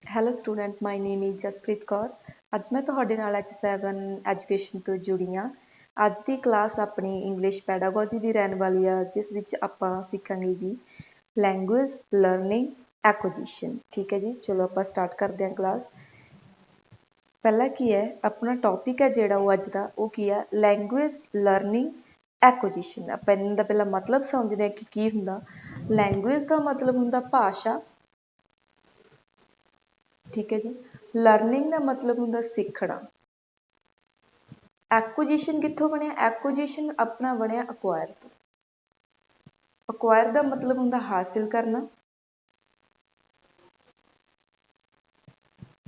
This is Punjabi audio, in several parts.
Hello student, my name is Jaspreet Kaur. ਅੱਜ ਮੈਂ ਤੁਹਾਡੇ ਨਾਲ H7 ਐਜੂਕੇਸ਼ਨ ਤੋਂ ਜੁੜੀ ਹਾਂ। ਅੱਜ ਦੀ ਕਲਾਸ ਆਪਣੀ ਇੰਗਲਿਸ਼ ਪੈਡਾਗੋਜੀ ਦੀ ਰਹਿਣ ਵਾਲੀ ਆ, ਜਿਸ ਵਿੱਚ ਆਪਾਂ ਸਿੱਖਾਂਗੇ ਜੀ ਲੈਂਗੁਏਜ ਲਰਨਿੰਗ ਐਕੁਜੀਸ਼ਨ। ਠੀਕ ਹੈ ਜੀ, ਚਲੋ ਆਪਾਂ ਸਟਾਰਟ ਕਰਦੇ ਹਾਂ ਕਲਾਸ। ਪਹਿਲਾਂ ਕੀ ਹੈ, ਆਪਣਾ ਟੌਪਿਕ ਹੈ ਜਿਹੜਾ ਉਹ ਅੱਜ ਦਾ, ਉਹ ਕੀ ਹੈ, ਲੈਂਗੁਏਜ ਲਰਨਿੰਗ ਐਕੁਜੀਸ਼ਨ। ਆਪਾਂ ਇਹਨਾਂ ਦਾ ਪਹਿਲਾਂ ਮਤਲਬ ਸਮਝਦੇ ਹਾਂ ਕਿ ਕੀ ਹੁੰਦਾ। ਲੈਂਗੁਏਜ ਦਾ ਮਤਲਬ ਹੁੰਦਾ ਭਾਸ਼ਾ, ਠੀਕ ਹੈ ਜੀ। ਲਰਨਿੰਗ ਦਾ ਮਤਲਬ ਹੁੰਦਾ ਸਿੱਖਣਾ। ਐਕੁਜੀਸ਼ਨ ਕਿੱਥੋਂ ਬਣਿਆ? ਐਕੁਜੀਸ਼ਨ ਆਪਣਾ ਬਣਿਆ ਅਕਵਾਇਰ ਤੋਂ। ਅਕਵਾਇਰ ਦਾ ਮਤਲਬ ਹੁੰਦਾ ਹਾਸਿਲ ਕਰਨਾ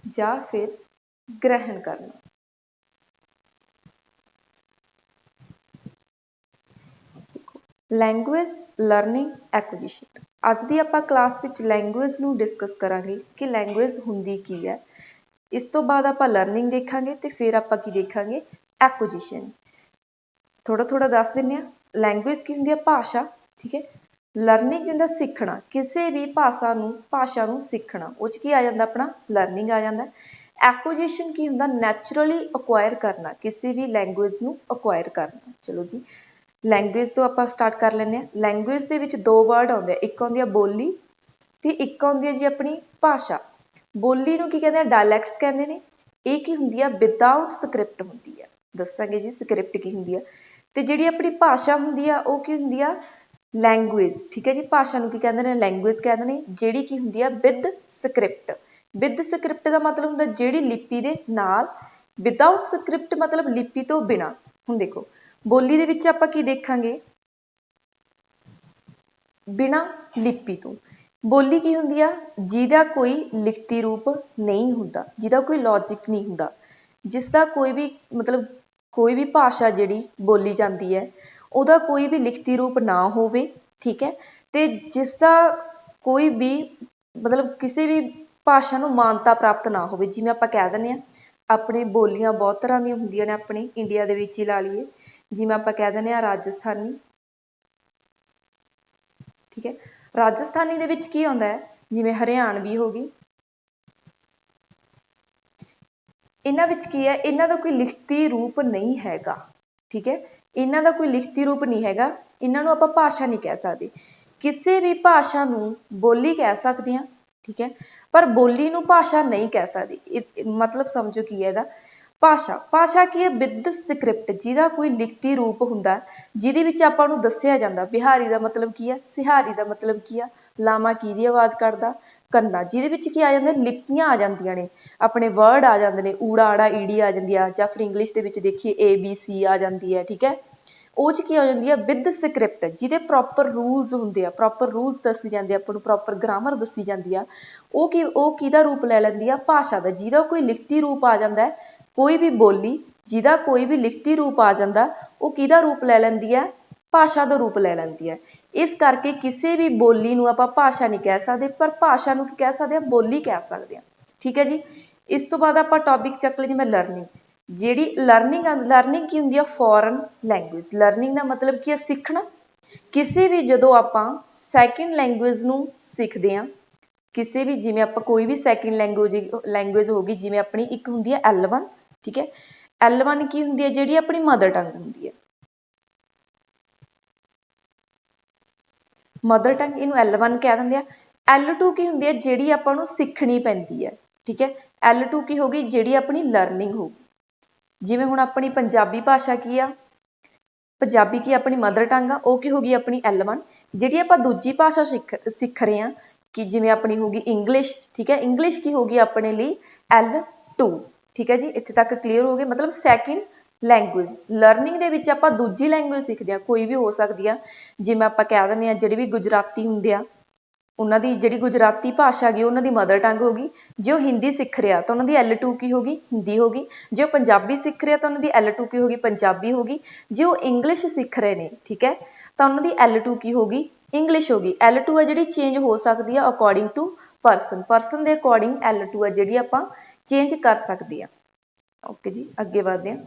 ਜਾਂ ਫਿਰ ਗ੍ਰਹਿਣ ਕਰਨਾ। Language learning acquisition. ਅੱਜ ਦੀ ਆਪਾਂ ਕਲਾਸ ਵਿੱਚ ਲੈਂਗੁਏਜ ਨੂੰ ਡਿਸਕਸ ਕਰਾਂਗੇ ਕਿ ਲੈਂਗੁਏਜ ਹੁੰਦੀ ਕੀ ਹੈ। ਇਸ ਤੋਂ ਬਾਅਦ ਆਪਾਂ ਲਰਨਿੰਗ ਦੇਖਾਂਗੇ ਤੇ ਫਿਰ ਆਪਾਂ ਕੀ ਦੇਖਾਂਗੇ, ਐਕੁਜੀਸ਼ਨ। ਥੋੜਾ ਦੱਸ ਦਿੰਦੇ ਹਾਂ। ਲੈਂਗੁਏਜ ਕੀ ਹੁੰਦੀ ਹੈ? ਭਾਸ਼ਾ, ਠੀਕ ਹੈ। ਲਰਨਿੰਗ ਹੁੰਦਾ ਸਿੱਖਣਾ, ਕਿਸੇ ਵੀ ਭਾਸ਼ਾ ਨੂੰ ਸਿੱਖਣਾ। ਉਹ 'ਚ ਕੀ ਆ ਜਾਂਦਾ? ਆਪਣਾ ਲਰਨਿੰਗ ਆ ਜਾਂਦਾ। ਐਕੁਜੀਸ਼ਨ ਕੀ ਹੁੰਦਾ? ਨੈਚੁਰਲੀ ਅਕਵਾਇਰ ਕਰਨਾ, ਕਿਸੇ ਵੀ ਲੈਂਗੁਏਜ ਨੂੰ ਅਕਵਾਇਰ ਕਰਨਾ। ਚਲੋ ਜੀ, ਲੈਂਗੁਏਜ ਤੋਂ ਆਪਾਂ ਸਟਾਰਟ ਕਰ ਲੈਂਦੇ ਹਾਂ। ਲੈਂਗੁਏਜ ਦੇ ਵਿੱਚ ਦੋ ਵਰਡ ਆਉਂਦੇ ਆ, ਇੱਕ ਆਉਂਦੀ ਆ ਬੋਲੀ ਤੇ ਇੱਕ ਆਉਂਦੀ ਹੈ ਜੀ ਆਪਣੀ ਭਾਸ਼ਾ। ਬੋਲੀ ਨੂੰ ਕੀ ਕਹਿੰਦੇ ਆ? ਡਾਇਲੈਕਟਸ ਕਹਿੰਦੇ ਨੇ। ਇਹ ਕੀ ਹੁੰਦੀ ਆ? ਵਿਦਆਊਟ ਸਕ੍ਰਿਪਟ ਹੁੰਦੀ ਆ। ਦੱਸਾਂਗੇ ਜੀ ਸਕ੍ਰਿਪਟ ਕੀ ਹੁੰਦੀ ਆ। ਤੇ ਜਿਹੜੀ ਆਪਣੀ ਭਾਸ਼ਾ ਹੁੰਦੀ ਆ ਉਹ ਕੀ ਹੁੰਦੀ ਆ? ਲੈਂਗੁਏਜ, ਠੀਕ ਹੈ ਜੀ। ਭਾਸ਼ਾ ਨੂੰ ਕੀ ਕਹਿੰਦੇ ਨੇ? ਲੈਂਗੁਏਜ ਕਹਿੰਦੇ ਨੇ। ਜਿਹੜੀ ਕੀ ਹੁੰਦੀ ਆ? With script. ਵਿਦ ਸਕ੍ਰਿਪਟ ਦਾ ਮਤਲਬ ਹੁੰਦਾ ਜਿਹੜੀ ਲਿਪੀ ਦੇ ਨਾਲ। ਵਿਦਆਊਟ ਸਕ੍ਰਿਪਟ ਮਤਲਬ ਲਿਪੀ ਤੋਂ ਬਿਨਾਂ। ਹੁਣ ਦੇਖੋ, ਬੋਲੀ ਦੇ ਵਿੱਚ ਆਪਾਂ ਕੀ ਦੇਖਾਂਗੇ? ਬਿਨਾਂ ਲਿਪੀ ਤੋਂ। ਬੋਲੀ ਕੀ ਹੁੰਦੀ ਆ? ਜਿਹਦਾ ਕੋਈ ਲਿਖਤੀ ਰੂਪ ਨਹੀਂ ਹੁੰਦਾ, ਜਿਹਦਾ ਕੋਈ ਲੌਜਿਕ ਨਹੀਂ ਹੁੰਦਾ, ਜਿਸ ਦਾ ਕੋਈ ਵੀ ਮਤਲਬ ਕੋਈ ਵੀ ਭਾਸ਼ਾ ਜਿਹੜੀ ਬੋਲੀ ਜਾਂਦੀ ਹੈ ਉਹਦਾ ਕੋਈ ਵੀ ਲਿਖਤੀ ਰੂਪ ਨਾ ਹੋਵੇ, ਠੀਕ ਹੈ। ਤੇ ਜਿਸ ਦਾ ਕੋਈ ਵੀ ਮਤਲਬ ਕਿਸੇ ਵੀ ਭਾਸ਼ਾ ਨੂੰ ਮਾਨਤਾ ਪ੍ਰਾਪਤ ਨਾ ਹੋਵੇ। ਜਿਵੇਂ ਆਪਾਂ ਕਹਿ ਦਿੰਦੇ ਹਾਂ ਆਪਣੀ ਬੋਲੀਆਂ ਬਹੁਤ ਤਰ੍ਹਾਂ ਦੀਆਂ ਹੁੰਦੀਆਂ ਨੇ, ਆਪਣੇ ਇੰਡੀਆ ਦੇ ਵਿੱਚ ਹੀ ਲਾ ਲਈਏ। ਜਿਵੇਂ ਆਪਾਂ ਕਹਿ ਦਿੰਦੇ ਹਾਂ ਰਾਜਸਥਾਨੀ, ਠੀਕ ਹੈ। ਰਾਜਸਥਾਨੀ ਦੇ ਵਿੱਚ ਕੀ ਆਉਂਦਾ ਹੈ? ਜਿਵੇਂ ਹਰਿਆਣਵੀ ਹੋ ਗਈ। ਇਹਨਾਂ ਵਿੱਚ ਕੀ ਹੈ? ਇਹਨਾਂ ਦਾ ਕੋਈ ਲਿਖਤੀ ਰੂਪ ਨਹੀਂ ਹੈਗਾ, ਠੀਕ ਹੈ। ਇਹਨਾਂ ਦਾ ਕੋਈ ਲਿਖਤੀ ਰੂਪ ਨਹੀਂ ਹੈਗਾ। ਇਹਨਾਂ ਨੂੰ ਆਪਾਂ ਭਾਸ਼ਾ ਨਹੀਂ ਕਹਿ ਸਕਦੇ। ਕਿਸੇ ਵੀ ਭਾਸ਼ਾ ਨੂੰ ਬੋਲੀ ਕਹਿ ਸਕਦੇ ਹਾਂ, ਠੀਕ ਹੈ, ਪਰ ਬੋਲੀ ਨੂੰ ਭਾਸ਼ਾ ਨਹੀਂ ਕਹਿ ਸਕਦੇ। ਮਤਲਬ ਸਮਝੋ ਕੀ ਹੈ ਇਹਦਾ। ਭਾਸ਼ਾ ਕੀ ਹੈ? ਵਿਦ ਸਕ੍ਰਿਪਟ, ਜਿਹਦਾ ਕੋਈ ਲਿਖਤੀ ਰੂਪ ਹੁੰਦਾ, ਜਿਹਦੇ ਵਿੱਚ ਆਪਾਂ ਨੂੰ ਦੱਸਿਆ ਜਾਂਦਾ। ਬਿਹਾਰੀ ਦਾ ਮਤਲਬ ਕੀ ਹੈ? ਸਿਹਾਰੀ ਦਾ ਮਤਲਬ ਕੀ ਆ? ਲਾਮਾ ਕਿਹਦੀ ਆਵਾਜ਼ ਕੱਢਦਾ? ਕੰਨਾ। ਜਿਹਦੇ ਵਿੱਚ ਕੀ ਆ ਜਾਂਦੇ? ਲਿਪੀਆਂ ਆ ਜਾਂਦੀਆਂ ਨੇ, ਆਪਣੇ ਵਰਡ ਆ ਜਾਂਦੇ ਨੇ। ਊੜਾ ਆੜਾ ਈੜੀ ਆ ਜਾਂਦੀ ਆ, ਜਾਂ ਫਿਰ ਇੰਗਲਿਸ਼ ਦੇ ਵਿੱਚ ਦੇਖੀਏ ABC ਆ ਜਾਂਦੀ ਹੈ, ਠੀਕ ਹੈ। ਉਹ 'ਚ ਕੀ ਹੋ ਜਾਂਦੀ ਹੈ? ਵਿਦ ਸਕ੍ਰਿਪਟ, ਜਿਹਦੇ ਪ੍ਰੋਪਰ ਰੂਲਸ ਹੁੰਦੇ ਆ, ਪ੍ਰੋਪਰ ਰੂਲਸ ਦੱਸੇ ਜਾਂਦੇ ਆ ਆਪਾਂ ਨੂੰ, ਪ੍ਰੋਪਰ ਗ੍ਰਾਮਰ ਦੱਸੀ ਜਾਂਦੀ ਆ। ਉਹ ਕਿਹਦਾ ਰੂਪ ਲੈ ਲੈਂਦੀ ਆ? ਭਾਸ਼ਾ ਦਾ। ਜਿਹਦਾ ਕੋਈ ਲਿਖਤੀ ਰੂਪ ਆ ਜਾਂਦਾ ਹੈ, ਕੋਈ ਵੀ ਬੋਲੀ ਜਿਹਦਾ ਕੋਈ ਵੀ ਲਿਖਤੀ ਰੂਪ ਆ ਜਾਂਦਾ, ਉਹ ਕਿਹਦਾ ਰੂਪ ਲੈ ਲੈਂਦੀ ਹੈ? ਭਾਸ਼ਾ ਦਾ ਰੂਪ ਲੈ ਲੈਂਦੀ ਹੈ। ਇਸ ਕਰਕੇ ਕਿਸੇ ਵੀ ਬੋਲੀ ਨੂੰ ਆਪਾਂ ਭਾਸ਼ਾ ਨਹੀਂ ਕਹਿ ਸਕਦੇ, ਪਰ ਭਾਸ਼ਾ ਨੂੰ ਕੀ ਕਹਿ ਸਕਦੇ ਹਾਂ? ਬੋਲੀ ਕਹਿ ਸਕਦੇ ਹਾਂ, ਠੀਕ ਹੈ ਜੀ। ਇਸ ਤੋਂ ਬਾਅਦ ਆਪਾਂ ਟੌਪਿਕ ਚੱਕ ਲਈ ਜਿਵੇਂ ਲਰਨਿੰਗ। ਜਿਹੜੀ ਲਰਨਿੰਗ ਕੀ ਹੁੰਦੀ ਆ? Foreign language. ਲਰਨਿੰਗ ਦਾ ਮਤਲਬ ਕੀ ਹੈ? ਸਿੱਖਣਾ। ਕਿਸੇ ਵੀ ਜਦੋਂ ਆਪਾਂ ਸੈਕਿੰਡ ਲੈਂਗੁਏਜ ਨੂੰ ਸਿੱਖਦੇ ਹਾਂ, ਕਿਸੇ ਵੀ ਜਿਵੇਂ ਆਪਾਂ ਕੋਈ ਵੀ ਸੈਕਿੰਡ ਲੈਂਗੁਏਜ ਹੋ ਗਈ, ਜਿਵੇਂ ਆਪਣੀ ਇੱਕ ਹੁੰਦੀ ਹੈ L1, ਠੀਕ ਹੈ। L1 ਕੀ ਹੁੰਦੀ ਹੈ? ਜਿਹੜੀ ਆਪਣੀ ਮਦਰ ਟੰਗ ਹੁੰਦੀ ਹੈ। ਮਦਰ ਟੰਗ, ਇਹਨੂੰ L1 ਕਹਿ ਦਿੰਦੇ ਆ। L2 ਕੀ ਹੁੰਦੀ ਹੈ? ਜਿਹੜੀ ਆਪਾਂ ਨੂੰ ਸਿੱਖਣੀ ਪੈਂਦੀ ਹੈ, ਠੀਕ ਹੈ। L2 ਕੀ ਹੋ ਗਈ? ਜਿਹੜੀ ਆਪਣੀ ਲਰਨਿੰਗ ਹੋ ਗਈ। ਜਿਵੇਂ ਹੁਣ ਆਪਣੀ ਪੰਜਾਬੀ ਭਾਸ਼ਾ ਕੀ ਆ? ਪੰਜਾਬੀ ਕੀ ਆਪਣੀ ਮਦਰ ਟੰਗ ਆ, ਉਹ ਕੀ ਹੋ ਗਈ? ਆਪਣੀ L1। ਜਿਹੜੀ ਆਪਾਂ ਦੂਜੀ ਭਾਸ਼ਾ ਸਿੱਖ ਰਹੇ ਹਾਂ, ਕਿ ਜਿਵੇਂ ਆਪਣੀ ਹੋ ਗਈ ਇੰਗਲਿਸ਼, ਠੀਕ ਹੈ। ਇੰਗਲਿਸ਼ ਕੀ ਹੋ ਗਈ ਆਪਣੇ ਲਈ? L2, ਠੀਕ ਹੈ ਜੀ। ਇੱਥੇ ਤੱਕ ਕਲੀਅਰ ਹੋ ਗਏ। ਮਤਲਬ ਸੈਕਿੰਡ ਲੈਂਗੁਏਜ। ਲਰਨਿੰਗ ਦੇ ਵਿੱਚ ਆਪਾਂ ਦੂਜੀ ਲੈਂਗੁਏਜ ਸਿੱਖਦੇ ਹਾਂ, ਕੋਈ ਵੀ ਹੋ ਸਕਦੀ ਆ। ਜਿਵੇਂ ਆਪਾਂ ਕਹਿ ਦਿੰਦੇ ਹਾਂ ਜਿਹੜੇ ਵੀ ਗੁਜਰਾਤੀ ਹੁੰਦੇ ਆ, ਉਹਨਾਂ ਦੀ ਜਿਹੜੀ ਗੁਜਰਾਤੀ ਭਾਸ਼ਾ ਹੈਗੀ ਉਹਨਾਂ ਦੀ ਮਦਰ ਟੰਗ ਹੋ ਗਈ। ਜੇ ਉਹ ਹਿੰਦੀ ਸਿੱਖ ਰਿਹਾ ਤਾਂ ਉਹਨਾਂ ਦੀ L2 ਕੀ ਹੋ ਗਈ? ਹਿੰਦੀ ਹੋ ਗਈ। ਜੇ ਉਹ ਪੰਜਾਬੀ ਸਿੱਖ ਰਿਹਾ ਤਾਂ ਉਹਨਾਂ ਦੀ L2 ਕੀ ਹੋ ਗਈ? ਪੰਜਾਬੀ ਹੋ ਗਈ। ਜੇ ਉਹ ਇੰਗਲਿਸ਼ ਸਿੱਖ ਰਹੇ ਨੇ, ਠੀਕ ਹੈ, ਤਾਂ ਉਹਨਾਂ ਦੀ L2 ਕੀ ਹੋ ਗਈ? ਇੰਗਲਿਸ਼ ਹੋ ਗਈ। L2 ਹੈ ਜਿਹੜੀ ਚੇਂਜ ਹੋ ਸਕਦੀ ਆ ਅਕੋਰਡਿੰਗ ਟੂ ਪਰਸਨ ਦੇ ਅਕੋਰਡਿੰਗ L2 ਹੈ ਜਿਹੜੀ ਆਪਾਂ ਚੇਂਜ ਕਰ ਸਕਦੇ ਹਾਂ। ਓਕੇ ਜੀ, ਅੱਗੇ ਵਧਦੇ ਹਾਂ।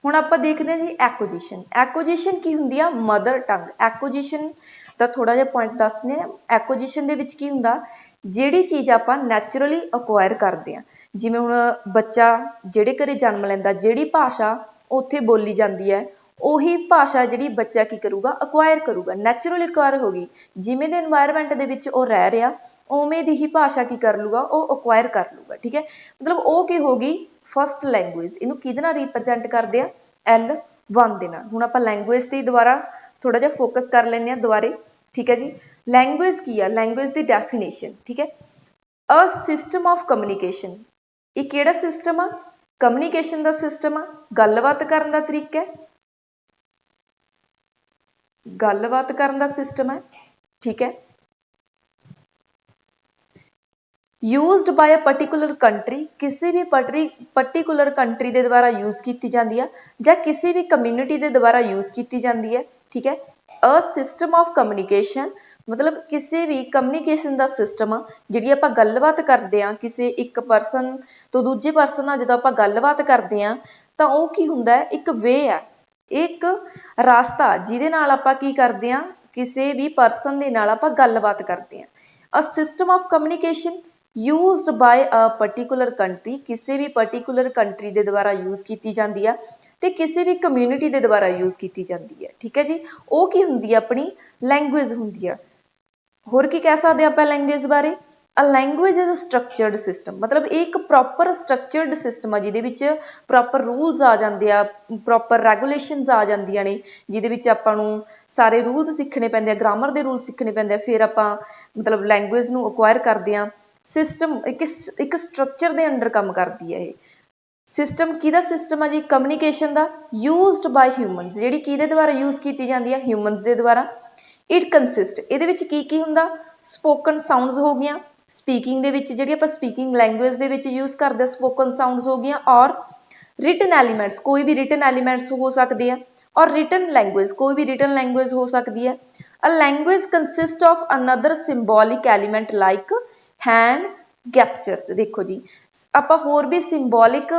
ਹੁਣ ਆਪਾਂ ਦੇਖਦੇ ਹਾਂ ਜੀ ਐਕੁਜੀਸ਼ਨ। ਐਕੁਜੀਸ਼ਨ ਕੀ ਹੁੰਦੀ ਆ? Mother tongue. ਐਕੁਜੀਸ਼ਨ ਦਾ ਥੋੜਾ ਜਿਹਾ ਪੁਆਇੰਟ ਦੱਸਦੇ ਹਾਂ। ਐਕੁਜੀਸ਼ਨ ਦੇ ਵਿੱਚ ਕੀ ਹੁੰਦਾ ਜਿਹੜੀ ਚੀਜ਼ ਆਪਾਂ ਨੈਚੁਰਲੀ ਅਕਵਾਇਰ ਕਰਦੇ ਹਾਂ। ਜਿਵੇਂ ਹੁਣ ਬੱਚਾ ਜਿਹੜੇ ਘਰੇ ਜਨਮ ਲੈਂਦਾ, ਜਿਹੜੀ ਭਾਸ਼ਾ ਉੱਥੇ ਬੋਲੀ ਜਾਂਦੀ ਹੈ ਉਹੀ ਭਾਸ਼ਾ ਜਿਹੜੀ ਬੱਚਾ ਕੀ ਕਰੂਗਾ, ਅਕਵਾਇਰ ਕਰੂਗਾ, ਨੈਚੁਰਲੀ ਅਕਵਾਇਰ ਹੋ ਗਈ। ਜਿਵੇਂ ਦੇ ਇਨਵਾਇਰਮੈਂਟ ਦੇ ਵਿੱਚ ਉਹ ਰਹਿ ਰਿਹਾ ਉਵੇਂ ਦੀ ਹੀ ਭਾਸ਼ਾ ਕੀ ਕਰ ਲੂਗਾ, ਉਹ ਅਕਵਾਇਰ ਕਰ ਲੂਗਾ। ਠੀਕ ਹੈ, ਮਤਲਬ ਉਹ ਕੀ ਹੋ ਗਈ, ਫਸਟ ਲੈਂਗੁਏਜ। ਇਹਨੂੰ ਕਿਹਦੇ ਨਾਲ ਰਿਪਰੈਜ਼ੈਂਟ ਕਰਦੇ ਆ, L1 ਦੇ ਨਾਲ। ਹੁਣ ਆਪਾਂ ਲੈਂਗੁਏਜ ਤੇ ਦੁਬਾਰਾ ਥੋੜਾ ਜਿਹਾ ਫੋਕਸ ਕਰ ਲੈਂਦੇ ਹਾਂ ਦੁਬਾਰੇ। ਠੀਕ ਹੈ ਜੀ, ਲੈਂਗੁਏਜ ਕੀ ਆ, ਲੈਂਗੁਏਜ ਦੀ ਡੈਫੀਨੇਸ਼ਨ। ਠੀਕ ਹੈ, ਅ ਸਿਸਟਮ ਆਫ ਕਮਿਊਨੀਕੇਸ਼ਨ। ਇਹ ਕਿਹੜਾ ਸਿਸਟਮ ਆ, ਕਮਿਊਨੀਕੇਸ਼ਨ ਦਾ ਸਿਸਟਮ ਆ, ਗੱਲਬਾਤ ਕਰਨ ਦਾ ਤਰੀਕਾ ਹੈ, ਗੱਲਬਾਤ ਕਰਨ ਦਾ ਸਿਸਟਮ ਹੈ। ਠੀਕ ਹੈ, used by a particular country, ਕਿਸੇ ਵੀ particular country ਦੇ ਦੁਆਰਾ use ਕੀਤੀ ਜਾਂਦੀ ਆ ਜਾਂ ਕਿਸੇ ਵੀ community ਦੇ ਦੁਆਰਾ use ਕੀਤੀ ਜਾਂਦੀ ਹੈ। ਠੀਕ ਹੈ, a system of communication ਮਤਲਬ ਕਿਸੇ ਵੀ communication ਦਾ system ਆ, ਜਿਹੜੀ ਆਪਾਂ ਗੱਲਬਾਤ ਕਰਦੇ ਹਾਂ ਕਿਸੇ ਇੱਕ person ਤੋਂ ਦੂਜੇ person ਨਾਲ ਜਦੋਂ ਆਪਾਂ ਗੱਲਬਾਤ ਕਰਦੇ ਹਾਂ ਤਾਂ ਉਹ ਕੀ ਹੁੰਦਾ ਹੈ, ਇੱਕ way ਆ, ਇੱਕ ਰਾਸਤਾ ਜਿਹਦੇ ਨਾਲ ਆਪਾਂ ਕੀ ਕਰਦੇ ਹਾਂ, ਕਿਸੇ ਵੀ person ਦੇ ਨਾਲ ਆਪਾਂ ਗੱਲਬਾਤ ਕਰਦੇ ਹਾਂ। a system of communication used by a particular country, ਕਿਸੇ ਵੀ particular country ਦੇ ਦੁਆਰਾ use ਕੀਤੀ ਜਾਂਦੀ ਆ ਤੇ ਕਿਸੇ ਵੀ community ਦੇ ਦੁਆਰਾ use ਕੀਤੀ ਜਾਂਦੀ ਹੈ। ਠੀਕ ਹੈ ਜੀ, ਉਹ ਕੀ ਹੁੰਦੀ ਹੈ, ਆਪਣੀ language ਹੁੰਦੀ ਆ। ਹੋਰ ਕੀ ਕਹਿ ਸਕਦੇ ਆਪਾਂ language ਬਾਰੇ, a language is a structured system, ਮਤਲਬ ਇਹ ਇੱਕ proper structured system ਆ ਜਿਹਦੇ ਵਿੱਚ proper rules ਆ ਜਾਂਦੇ ਆ, proper regulations ਆ ਜਾਂਦੀਆਂ ਨੇ, ਜਿਹਦੇ ਵਿੱਚ ਆਪਾਂ ਨੂੰ ਸਾਰੇ rules ਸਿੱਖਣੇ ਪੈਂਦੇ ਆ, grammar ਦੇ rules ਸਿੱਖਣੇ ਪੈਂਦੇ ਆ, ਫਿਰ ਆਪਾਂ ਮਤਲਬ language ਨੂੰ acquire ਕਰਦੇ ਆ। ਸਿਸਟਮ ਇੱਕ ਸਟਰਕਚਰ ਦੇ ਅੰਡਰ ਕੰਮ ਕਰਦੀ ਹੈ ਇਹ। ਸਿਸਟਮ ਕਿਹਦਾ ਸਿਸਟਮ ਆ ਜੀ, ਕਮਿਊਨੀਕੇਸ਼ਨ ਦਾ, ਯੂਜ਼ਡ ਬਾਈ ਹਿਊਮਨਸ, ਜਿਹੜੀ ਕਿਹਦੇ ਦੁਆਰਾ ਯੂਜ਼ ਕੀਤੀ ਜਾਂਦੀ ਹੈ, ਹਿਊਮਨਸ ਦੇ ਦੁਆਰਾ। ਇਟ ਕੰਸਿਸਟ, ਇਹਦੇ ਵਿੱਚ ਕੀ ਕੀ ਹੁੰਦਾ, ਸਪੋਕਨ ਸਾਊਂਡਸ ਹੋ ਗਈਆਂ, ਸਪੀਕਿੰਗ ਦੇ ਵਿੱਚ ਜਿਹੜੀ ਆਪਾਂ ਸਪੀਕਿੰਗ ਲੈਂਗੁਏਜ ਦੇ ਵਿੱਚ ਯੂਜ਼ ਕਰਦੇ ਸਪੋਕਨ ਸਾਊਂਡਸ ਹੋ ਗਈਆਂ, ਔਰ ਰਿਟਨ ਐਲੀਮੈਂਟਸ, ਕੋਈ ਵੀ ਰਿਟਨ ਐਲੀਮੈਂਟਸ ਹੋ ਸਕਦੇ ਆ, ਔਰ ਰਿਟਨ ਲੈਂਗੁਏਜ, ਕੋਈ ਵੀ ਰਿਟਨ ਲੈਂਗੁਏਜ ਹੋ ਸਕਦੀ ਹੈ। A language consist of another symbolic element like hand gestures. ਦੇਖੋ ਜੀ, ਆਪਾਂ ਹੋਰ ਵੀ ਸਿੰਬੋਲਿਕ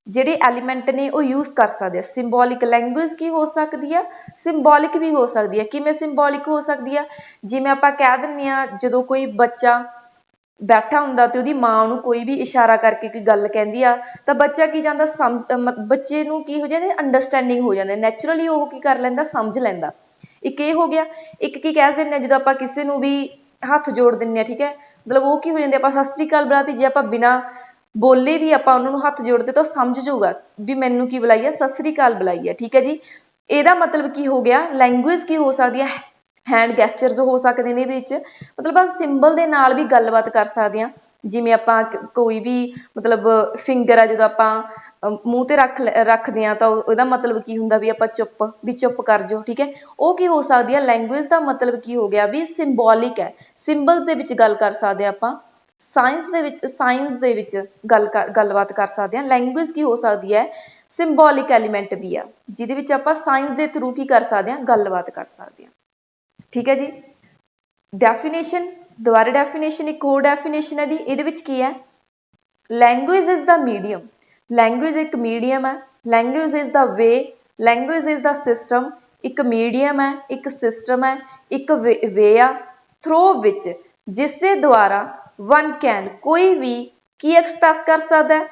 ਜਿਹੜੇ ਐਲੀਮੈਂਟ ਨੇ ਉਹ ਯੂਜ਼ ਕਰ ਸਕਦੇ ਆ। ਸਿੰਬੋਲਿਕ ਲੈਂਗੁਏਜ ਕੀ ਹੋ ਸਕਦੀ ਆ, ਸਿੰਬੋਲਿਕ ਵੀ ਹੋ ਸਕਦੀ ਹੈ। ਕਿਵੇਂ ਸਿੰਬੋਲਿਕ ਹੋ ਸਕਦੀ ਆ, ਜਿਵੇਂ ਆਪਾਂ ਕਹਿ ਦਿੰਦੇ ਆ ਜਦੋਂ ਕੋਈ ਬੱਚਾ ਬੈਠਾ ਹੁੰਦਾ ਤੇ ਉਹਦੀ ਮਾਂ ਉਹਨੂੰ ਕੋਈ ਵੀ ਇਸ਼ਾਰਾ ਕਰਕੇ ਕੋਈ ਗੱਲ ਕਹਿੰਦੀ ਆ ਤਾਂ ਬੱਚਾ ਕੀ ਜਾਂਦਾ, ਬੱਚੇ ਨੂੰ ਕੀ ਹੋ ਜਾਂਦਾ, ਅੰਡਰਸਟੈਂਡਿੰਗ ਹੋ ਜਾਂਦਾ, ਨੈਚੁਰਲੀ ਉਹ ਕੀ ਕਰ ਲੈਂਦਾ, ਸਮਝ ਲੈਂਦਾ। ਇੱਕ ਇਹ ਹੋ ਗਿਆ। ਇੱਕ ਕੀ ਕਹਿ ਦਿੰਦੇ ਆ, ਜਦੋਂ ਆਪਾਂ ਕਿਸੇ ਨੂੰ ਵੀ ਹੱਥ ਜੋੜ ਦਿੰਦੇ ਆ, ਠੀਕ ਹੈ, ਮਤਲਬ ਉਹ ਕੀ ਹੋ ਜਾਂਦੇ, ਆਪਾਂ ਸਤਿ ਸ੍ਰੀ ਅਕਾਲ ਬੁਲਾਤੀ, ਜੇ ਆਪਾਂ ਬਿਨਾਂ ਬੋਲੇ ਵੀ ਆਪਾਂ ਉਹਨਾਂ ਨੂੰ ਹੱਥ ਜੋੜਦੇ ਤਾਂ ਉਹ ਸਮਝ ਜਾਊਗਾ ਵੀ ਮੈਨੂੰ ਕੀ ਬੁਲਾਈ ਹੈ, ਸਤਿ ਸ੍ਰੀ ਅਕਾਲ ਬੁਲਾਈ ਹੈ। ਠੀਕ ਹੈ ਜੀ, ਇਹਦਾ ਮਤਲਬ ਕੀ ਹੋ ਗਿਆ, ਲੈਂਗੁਏਜ ਕੀ ਹੋ ਸਕਦੀ ਹੈ, ਹੈਂਡ ਗੈਸਚਰਸ ਹੋ ਸਕਦੇ ਨੇ ਵਿੱਚ, ਮਤਲਬ ਆਪਾਂ ਸਿੰਬਲ ਦੇ ਨਾਲ ਵੀ ਗੱਲਬਾਤ ਕਰ ਸਕਦੇ ਹਾਂ। ਜਿਵੇਂ ਆਪਾਂ ਕੋਈ ਵੀ ਮਤਲਬ ਫਿੰਗਰ ਆ ਜਦੋਂ ਆਪਾਂ ਮੂੰਹ ਤੇ ਰੱਖਦੇ ਹਾਂ ਤਾਂ ਉਹਦਾ ਮਤਲਬ ਕੀ ਹੁੰਦਾ ਵੀ ਆਪਾਂ ਚੁੱਪ ਕਰ ਜਾਓ। ਠੀਕ ਹੈ, ਉਹ ਕੀ ਹੋ ਸਕਦੀ ਹੈ, ਲੈਂਗੁਏਜ ਦਾ ਮਤਲਬ ਕੀ ਹੋ ਗਿਆ ਵੀ ਸਿੰਬੋਲਿਕ ਹੈ, ਸਿੰਬਲ ਦੇ ਵਿੱਚ ਗੱਲ ਕਰ ਸਕਦੇ ਹਾਂ ਆਪਾਂ। ਸਾਇੰਸ ਦੇ ਵਿੱਚ ਗੱਲਬਾਤ ਕਰ ਸਕਦੇ ਹਾਂ। ਲੈਂਗੁਏਜ ਕੀ ਹੋ ਸਕਦੀ ਹੈ, ਸਿੰਬੋਲਿਕ ਐਲੀਮੈਂਟ ਵੀ ਆ, ਜਿਹਦੇ ਵਿੱਚ ਆਪਾਂ ਸਾਇੰਸ ਦੇ ਥਰੂ ਕੀ ਕਰ ਸਕਦੇ ਹਾਂ, ਗੱਲਬਾਤ ਕਰ ਸਕਦੇ ਹਾਂ। ਠੀਕ ਹੈ ਜੀ, ਡੈਫੀਨੇਸ਼ਨ, ਦੁਬਾਰਾ ਡੈਫੀਨੇਸ਼ਨ, ਇੱਕ ਹੋਰ ਡੈਫੀਨੇਸ਼ਨ ਹੈ ਦੀ, ਇਹਦੇ ਵਿੱਚ ਕੀ ਹੈ, language is the medium, language ਇੱਕ ਮੀਡੀਅਮ ਹੈ, language is the way, language is the system, ਇੱਕ ਮੀਡੀਅਮ ਹੈ, ਇੱਕ ਸਿਸਟਮ ਹੈ, ਇੱਕ ਵੇ ਆ ਥਰੂ ਵਿੱਚ ਜਿਸ ਦੇ ਦੁਆਰਾ ਵਨ ਕੈਨ, ਕੋਈ ਵੀ ਕੀ ਐਕਸਪ੍ਰੈਸ ਕਰ ਸਕਦਾ,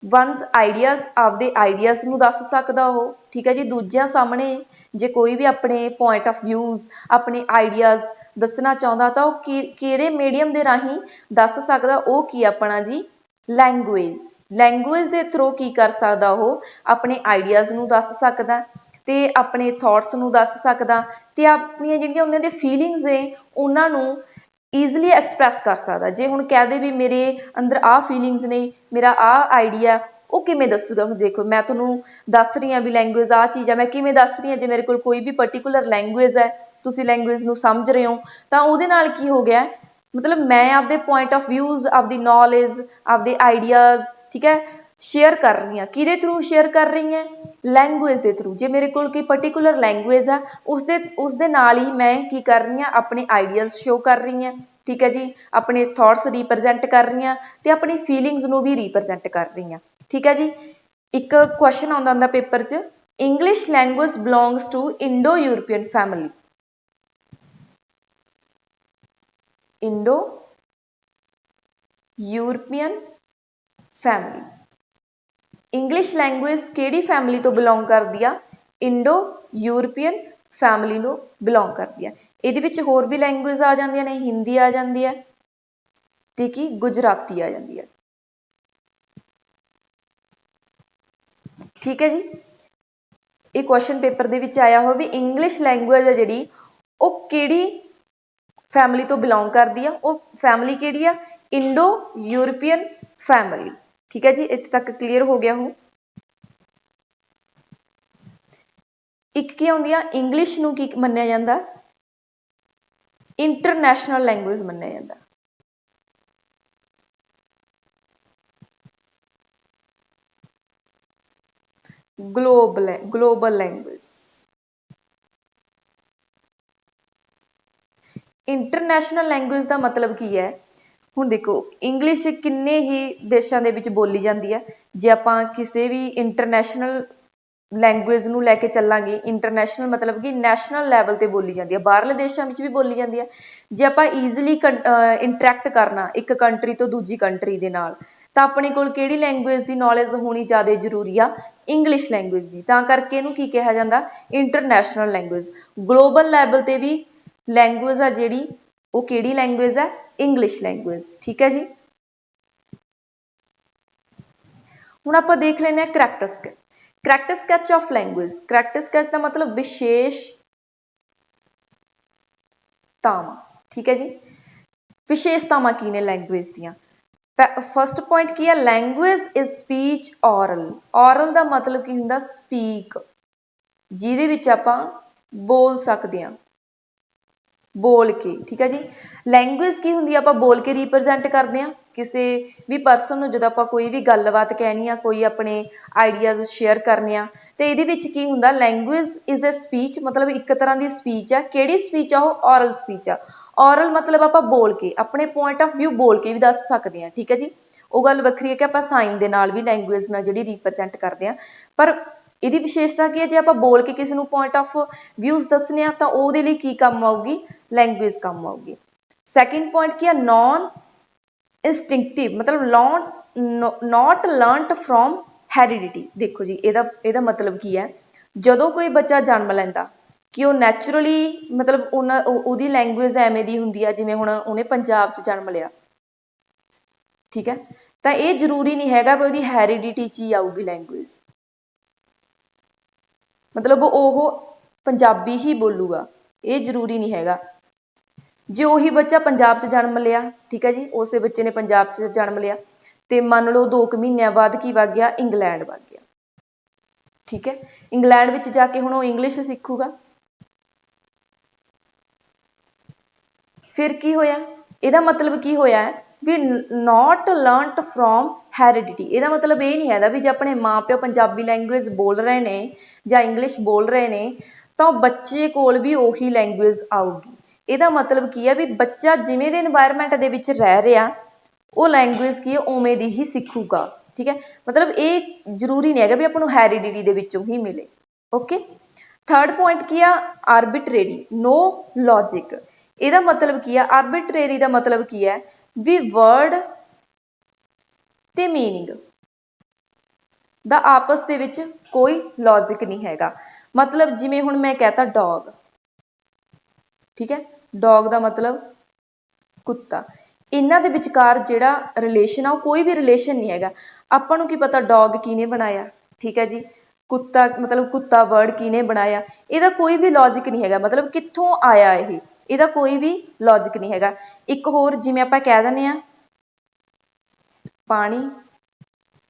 ਵਨਸ ਆਈਡੀਆਜ਼, ਆਪਦੇ ਆਈਡੀਆਜ਼ ਨੂੰ ਦੱਸ ਸਕਦਾ ਉਹ। ਠੀਕ ਹੈ ਜੀ, ਦੂਜਿਆਂ ਸਾਹਮਣੇ ਜੇ ਕੋਈ ਵੀ ਆਪਣੇ ਪੁਆਇੰਟ ਆਫ ਵਿਊਜ਼, ਆਪਣੇ ਆਈਡੀਆਜ਼ ਦੱਸਣਾ ਚਾਹੁੰਦਾ ਤਾਂ ਉਹ ਕਿਹੜੇ ਮੀਡੀਅਮ ਦੇ ਰਾਹੀਂ ਦੱਸ ਸਕਦਾ, ਉਹ ਕੀ ਆਪਣਾ ਜੀ, ਲੈਂਗੁਏਜ। ਲੈਂਗੁਏਜ ਦੇ ਥਰੂ ਕੀ ਕਰ ਸਕਦਾ, ਉਹ ਆਪਣੇ ਆਈਡੀਆਜ਼ ਨੂੰ ਦੱਸ ਸਕਦਾ ਤੇ ਆਪਣੇ ਥੋਟਸ ਨੂੰ ਦੱਸ ਸਕਦਾ ਤੇ ਆਪਣੀਆਂ ਜਿਹੜੀਆਂ ਉਹਨਾਂ ਦੇ ਫੀਲਿੰਗਸ ਨੇ ਉਹਨਾਂ ਨੂੰ ਈਜ਼ਲੀ ਐਕਸਪ੍ਰੈਸ ਕਰ ਸਕਦਾ। ਜੇ ਹੁਣ ਕਹਿ ਦੇ ਵੀ ਮੇਰੇ ਅੰਦਰ ਆਹ ਫੀਲਿੰਗਸ ਨੇ, ਮੇਰਾ ਆਹ ਆਈਡੀਆ, ਉਹ ਕਿਵੇਂ ਦੱਸੂਗਾ। ਹੁਣ ਦੇਖੋ ਮੈਂ ਤੁਹਾਨੂੰ ਦੱਸ ਰਹੀ ਹਾਂ ਵੀ ਲੈਂਗੁਏਜ ਆਹ ਚੀਜ਼ ਆ, ਮੈਂ ਕਿਵੇਂ ਦੱਸ ਰਹੀ ਹਾਂ, ਜੇ ਮੇਰੇ ਕੋਲ ਕੋਈ ਵੀ ਪਰਟੀਕੂਲਰ ਲੈਂਗੁਏਜ ਹੈ, ਤੁਸੀਂ ਲੈਂਗੁਏਜ ਨੂੰ ਸਮਝ ਰਹੇ ਹੋ ਤਾਂ ਉਹਦੇ ਨਾਲ ਕੀ ਹੋ ਗਿਆ, ਮਤਲਬ ਮੈਂ ਆਪਦੇ ਪੁਆਇੰਟ ਆਫ ਵਿਊਜ਼, ਆਪਦੀ ਨੌਲੇਜ, ਆਪਦੇ ਆਈਡੀਆਜ਼, ਠੀਕ ਹੈ, ਸ਼ੇਅਰ ਕਰ ਰਹੀ ਹਾਂ। ਕਿਹਦੇ ਥਰੂ ਸ਼ੇਅਰ ਕਰ ਰਹੀ ਹਾਂ, ਲੈਂਗੁਏਜ ਦੇ ਥਰੂ। ਜੇ ਮੇਰੇ ਕੋਲ ਕੋਈ ਪਰਟੀਕੂਲਰ ਲੈਂਗੁਏਜ ਆ ਉਸਦੇ ਨਾਲ ਹੀ ਮੈਂ ਕੀ ਕਰ ਰਹੀ ਹਾਂ, ਆਪਣੇ ਆਈਡੀਆਜ਼ ਸ਼ੋ ਕਰ ਰਹੀ ਹਾਂ। ਠੀਕ ਹੈ ਜੀ, ਆਪਣੇ ਥੋਟਸ ਰਿਪਰੈਜ਼ੈਂਟ ਕਰ ਰਹੀ ਹਾਂ ਤੇ ਆਪਣੀ ਫੀਲਿੰਗਸ ਨੂੰ ਵੀ ਰਿਪਰੈਜ਼ੈਂਟ ਕਰ ਰਹੀ ਹਾਂ। ਠੀਕ ਹੈ ਜੀ, ਇੱਕ ਕੁਐਸਚਨ ਆਉਂਦਾ ਹੁੰਦਾ ਪੇਪਰ 'ਚ, English language belongs to Indo European family. Indo European family. English language किहड़ी फैमिली तो बिलोंग करदी आ? इंडो यूरोपियन फैमिली ਨੂੰ ਬਿਲੋਂਗ ਕਰਦੀ ਹੈ। ਇਹਦੇ ਵਿੱਚ ਹੋਰ ਵੀ ਲੈਂਗੁਏਜ ਆ ਜਾਂਦੀਆਂ ਨੇ, ਹਿੰਦੀ ਆ ਜਾਂਦੀ ਹੈ ਤੇ ਕੀ ਗੁਜਰਾਤੀ ਆ ਜਾਂਦੀ ਹੈ। ਠੀਕ ਹੈ ਜੀ, ਇਹ ਕੁਐਸਚਨ ਪੇਪਰ ਦੇ ਵਿੱਚ ਆਇਆ ਹੋਇਆ ਵੀ ਇੰਗਲਿਸ਼ ਲੈਂਗੁਏਜ ਹੈ ਜਿਹੜੀ ਉਹ ਕਿਹੜੀ ਫੈਮਿਲੀ ਤੋਂ ਬਿਲੋਂਗ ਕਰਦੀ ਆ, ਉਹ ਫੈਮਿਲੀ ਕਿਹੜੀ ਆ? Indo European family. ਠੀਕ ਹੈ ਜੀ, ਇੱਥੇ ਤੱਕ ਕਲੀਅਰ ਹੋ ਗਿਆ ਹੋ। ਇੱਕ ਕੀ ਆਉਂਦੀ ਆ, ਇੰਗਲਿਸ਼ ਨੂੰ ਕੀ ਮੰਨਿਆ ਜਾਂਦਾ? ਇੰਟਰਨੈਸ਼ਨਲ ਲੈਂਗੁਏਜ ਮੰਨਿਆ ਜਾਂਦਾ। Global language. ਇੰਟਰਨੈਸ਼ਨਲ ਲੈਂਗੁਏਜ ਦਾ ਮਤਲਬ ਕੀ ਹੈ? ਹੁਣ ਦੇਖੋ ਇੰਗਲਿਸ਼ ਕਿੰਨੇ ਹੀ ਦੇਸ਼ਾਂ ਦੇ ਵਿੱਚ ਬੋਲੀ ਜਾਂਦੀ ਹੈ। ਜੇ ਆਪਾਂ ਕਿਸੇ ਵੀ ਇੰਟਰਨੈਸ਼ਨਲ ਲੈਂਗੁਏਜ ਨੂੰ ਲੈ ਕੇ ਚੱਲਾਂਗੇ, ਇੰਟਰਨੈਸ਼ਨਲ ਮਤਲਬ ਕਿ ਨੈਸ਼ਨਲ ਲੈਵਲ ਤੇ ਬੋਲੀ ਜਾਂਦੀ ਹੈ, ਬਾਹਰਲੇ ਦੇਸ਼ਾਂ ਵਿੱਚ ਵੀ ਬੋਲੀ ਜਾਂਦੀ ਹੈ। ਜੇ ਆਪਾਂ ਈਜ਼ੀਲੀ ਇੰਟਰੈਕਟ ਕਰਨਾ ਇੱਕ ਕੰਟਰੀ ਤੋਂ ਦੂਜੀ ਕੰਟਰੀ ਦੇ ਨਾਲ, ਤਾਂ ਆਪਣੇ ਕੋਲ ਕਿਹੜੀ ਲੈਂਗੁਏਜ ਦੀ ਨੌਲੇਜ ਹੋਣੀ ਜ਼ਿਆਦਾ ਜ਼ਰੂਰੀ ਆ? ਇੰਗਲਿਸ਼ ਲੈਂਗੁਏਜ ਦੀ। ਤਾਂ ਕਰਕੇ ਇਹਨੂੰ ਕੀ ਕਿਹਾ ਜਾਂਦਾ? International language. ਗਲੋਬਲ ਲੈਵਲ ਤੇ ਵੀ ਲੈਂਗੁਏਜ ਆ ਜਿਹੜੀ ਉਹ ਕਿਹੜੀ ਲੈਂਗੁਏਜ ਹੈ? English language. ਠੀਕ ਹੈ ਜੀ, ਹੁਣ ਆਪਾਂ ਦੇਖ ਲੈਂਦੇ ਹਾਂ character sketch. Character sketch of language. Character sketch ਦਾ ਮਤਲਬ ਵਿਸ਼ੇਸ਼ਤਾਵਾਂ। ਠੀਕ ਹੈ ਜੀ, ਵਿਸ਼ੇਸ਼ਤਾਵਾਂ ਕੀ ਨੇ ਲੈਂਗੁਏਜ ਦੀਆਂ? ਫਸਟ ਪੁਆਇੰਟ ਕੀ ਹੈ? Language is speech aural. Aural ਦਾ ਮਤਲਬ ਕੀ ਹੁੰਦਾ? ਸਪੀਕ, ਜਿਹਦੇ ਵਿੱਚ ਆਪਾਂ ਬੋਲ ਸਕਦੇ ਹਾਂ, ਬੋਲ ਕੇ। ਠੀਕ ਹੈ ਜੀ, ਲੈਂਗੁਏਜ ਕੀ ਹੁੰਦੀ ਆ? ਆਪਾਂ ਬੋਲ ਕੇ ਰਿਪਰਜੈਂਟ ਕਰਦੇ ਹਾਂ ਕਿਸੇ ਵੀ ਪਰਸਨ ਨੂੰ। ਜਦੋਂ ਆਪਾਂ ਕੋਈ ਵੀ ਗੱਲਬਾਤ ਕਹਿਣੀ ਆ, ਕੋਈ ਆਪਣੇ ਆਈਡੀਆਜ਼ ਸ਼ੇਅਰ ਕਰਨੇ ਆ, ਤੇ ਇਹਦੇ ਵਿੱਚ ਕੀ ਹੁੰਦਾ? ਲੈਂਗੁਏਜ ਇਜ਼ ਅ ਸਪੀਚ, ਮਤਲਬ ਇੱਕ ਤਰ੍ਹਾਂ ਦੀ ਸਪੀਚ ਆ। ਕਿਹੜੀ ਸਪੀਚ ਆ ਉਹ? ਔਰਲ ਸਪੀਚ ਆ। ਔਰਲ ਮਤਲਬ ਆਪਾਂ ਬੋਲ ਕੇ ਆਪਣੇ ਪੁਆਇੰਟ ਆਫ ਵਿਊ ਬੋਲ ਕੇ ਵੀ ਦੱਸ ਸਕਦੇ ਹਾਂ। ਠੀਕ ਹੈ ਜੀ, ਉਹ ਗੱਲ ਵੱਖਰੀ ਹੈ ਕਿ ਆਪਾਂ ਸਾਈਨ ਦੇ ਨਾਲ ਵੀ ਲੈਂਗੁਏਜ ਨਾਲ ਜਿਹੜੀ ਰਿਪਰਜੈਂਟ ਕਰਦੇ ਹਾਂ, ਪਰ ਇਹਦੀ ਵਿਸ਼ੇਸ਼ਤਾ ਕੀ ਹੈ? ਜੇ ਆਪਾਂ ਬੋਲ ਕੇ ਕਿਸੇ ਨੂੰ ਪੁਆਇੰਟ ਆਫ ਵਿਊਜ਼ ਦੱਸਣੇ ਆ ਤਾਂ ਉਹਦੇ ਲਈ ਕੀ ਕੰਮ ਆਊਗੀ? ਲੈਂਗੁਏਜ ਕੰਮ ਆਊਗੀ। ਸੈਕਿੰਡ ਪੁਆਇੰਟ ਕੀ ਹੈ? ਨॉन ਇੰਸਟਿੰਕਟਿਵ, ਮਤਲਬ ਨॉट ਲਰਨਡ ਫਰੋਮ ਹੈਰੀਡਿਟੀ। ਦੇਖੋ ਜੀ, ਇਹਦਾ ਮਤਲਬ ਕੀ ਹੈ? ਜਦੋਂ ਕੋਈ ਬੱਚਾ ਜਨਮ ਲੈਂਦਾ ਕਿ ਉਹ ਨੈਚੁਰਲੀ ਮਤਲਬ ਉਹਦੀ ਲੈਂਗੁਏਜ ਐਵੇਂ ਦੀ ਹੁੰਦੀ ਆ, ਜਿਵੇਂ ਹੁਣ ਉਹਨੇ ਪੰਜਾਬ 'ਚ ਜਨਮ ਲਿਆ, ਠੀਕ ਹੈ, ਤਾਂ ਇਹ ਜ਼ਰੂਰੀ ਨਹੀਂ ਹੈਗਾ ਵੀ ਉਹਦੀ ਹੈਰੀਡਿਟੀ 'ਚ ਹੀ ਆਊਗੀ ਲੈਂਗੁਏਜ, ਮਤਲਬ ਉਹ ਪੰਜਾਬੀ ਹੀ ਬੋਲੂਗਾ, ਇਹ ਜ਼ਰੂਰੀ ਨਹੀਂ ਹੈਗਾ। ਜੇ ਉਹੀ ਬੱਚਾ ਪੰਜਾਬ 'ਚ ਜਨਮ ਲਿਆ, ਠੀਕ ਹੈ ਜੀ, ਉਸੇ ਬੱਚੇ ਨੇ ਪੰਜਾਬ 'ਚ ਜਨਮ ਲਿਆ ਤੇ ਮੰਨ ਲਓ 2 ਕੁ ਮਹੀਨਿਆਂ ਬਾਅਦ ਕੀ ਵਗ ਗਿਆ? ਇੰਗਲੈਂਡ ਵਗ ਗਿਆ। ਠੀਕ ਹੈ, ਇੰਗਲੈਂਡ ਵਿੱਚ ਜਾ ਕੇ ਹੁਣ ਉਹ ਇੰਗਲਿਸ਼ ਸਿੱਖੂਗਾ। ਫਿਰ ਕੀ ਹੋਇਆ? ਇਹਦਾ ਮਤਲਬ ਕੀ ਹੋਇਆ ਵੀ ਨॉट ਲਰਨਡ ਫਰੋਮ ਹੈਰੀਡਿਟੀ। ਇਹਦਾ ਮਤਲਬ ਇਹ ਨਹੀਂ ਹੈਗਾ ਵੀ ਜੇ ਆਪਣੇ ਮਾਂ-ਪਿਓ ਪੰਜਾਬੀ ਲੈਂਗੁਏਜ ਬੋਲ ਰਹੇ ਨੇ ਜਾਂ ਇੰਗਲਿਸ਼ ਬੋਲ ਰਹੇ ਨੇ ਤਾਂ ਬੱਚੇ ਕੋਲ ਵੀ ਉਹੀ ਲੈਂਗੁਏਜ ਆਊਗੀ। ਇਹਦਾ ਮਤਲਬ ਕੀ ਹੈ ਵੀ ਬੱਚਾ ਜਿਵੇਂ ਦੇ ਇਨਵਾਇਰਮੈਂਟ ਦੇ ਵਿੱਚ ਰਹਿ ਰਿਹਾ ਉਹ ਲੈਂਗੁਏਜ ਕੀ ਹੈ ਉਵੇਂ ਦੀ ਹੀ ਸਿੱਖੂਗਾ। ਠੀਕ ਹੈ, ਮਤਲਬ ਇਹ ਜ਼ਰੂਰੀ ਨਹੀਂ ਹੈਗਾ ਵੀ ਆਪਾਂ ਨੂੰ ਹੈਰੀਡਿਟੀ ਦੇ ਵਿੱਚੋਂ ਹੀ ਮਿਲੇ। ਓਕੇ, ਥਰਡ ਪੁਆਇੰਟ ਕੀ ਆ? ਆਰਬਿਟਰੇਰੀ, ਨੋ ਲੌਜਿਕ। ਇਹਦਾ ਮਤਲਬ ਕੀ ਹੈ? ਆਰਬਿਟਰੇਰੀ ਦਾ ਮਤਲਬ ਕੀ ਹੈ ਵੀ ਵਰਡ ਤੇ ਮੀਨਿੰਗ ਦਾ ਆਪਸ ਦੇ ਵਿੱਚ ਕੋਈ ਲੌਜਿਕ ਨਹੀਂ ਹੈਗਾ। ਮਤਲਬ ਜਿਵੇਂ ਹੁਣ ਮੈਂ ਕਹਤਾ ਡੌਗ, ਠੀਕ ਹੈ, ਡੌਗ ਦਾ ਮਤਲਬ ਕੁੱਤਾ। ਇਹਨਾਂ ਦੇ ਵਿਚਕਾਰ ਜਿਹੜਾ ਰਿਲੇਸ਼ਨ ਆ ਉਹ ਕੋਈ ਵੀ ਰਿਲੇਸ਼ਨ ਨਹੀਂ ਹੈਗਾ। ਆਪਾਂ ਨੂੰ ਕੀ ਪਤਾ ਡੌਗ ਕਿਹਨੇ ਬਣਾਇਆ? ਠੀਕ ਹੈ ਜੀ, ਕੁੱਤਾ ਮਤਲਬ ਕੁੱਤਾ ਵਰਡ ਕਿਹਨੇ ਬਣਾਇਆ? ਇਹਦਾ ਕੋਈ ਵੀ ਲੌਜਿਕ ਨਹੀਂ ਹੈਗਾ, ਮਤਲਬ ਕਿੱਥੋਂ ਆਇਆ ਇਹ, ਇਹਦਾ ਕੋਈ ਵੀ ਲੌਜਿਕ ਨਹੀਂ ਹੈਗਾ। ਇੱਕ ਹੋਰ ਜਿਵੇਂ ਆਪਾਂ ਕਹਿ ਦਿੰਦੇ ਹਾਂ ਪਾਣੀ,